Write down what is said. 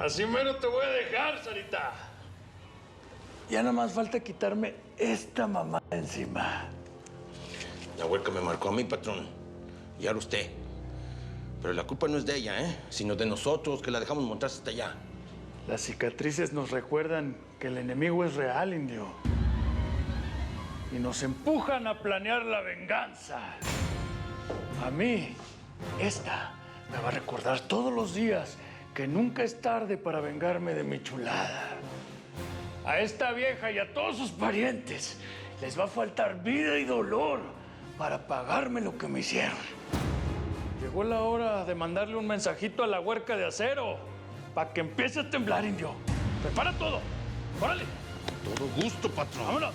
Así mero te voy a dejar, Sarita. Ya nada más falta quitarme esta mamá de encima. La huerca me marcó a mí, patrón. Y ahora usted. Pero la culpa no es de ella, sino de nosotros, que la dejamos montarse hasta allá. Las cicatrices nos recuerdan que el enemigo es real, indio. Y nos empujan a planear la venganza. A mí, esta me va a recordar todos los días que nunca es tarde para vengarme de mi chulada. A esta vieja y a todos sus parientes les va a faltar vida y dolor para pagarme lo que me hicieron. Llegó la hora de mandarle un mensajito a la huerca de acero para que empiece a temblar, indio. Prepara todo. ¡Órale! Todo gusto, patrón. ¡Vámonos!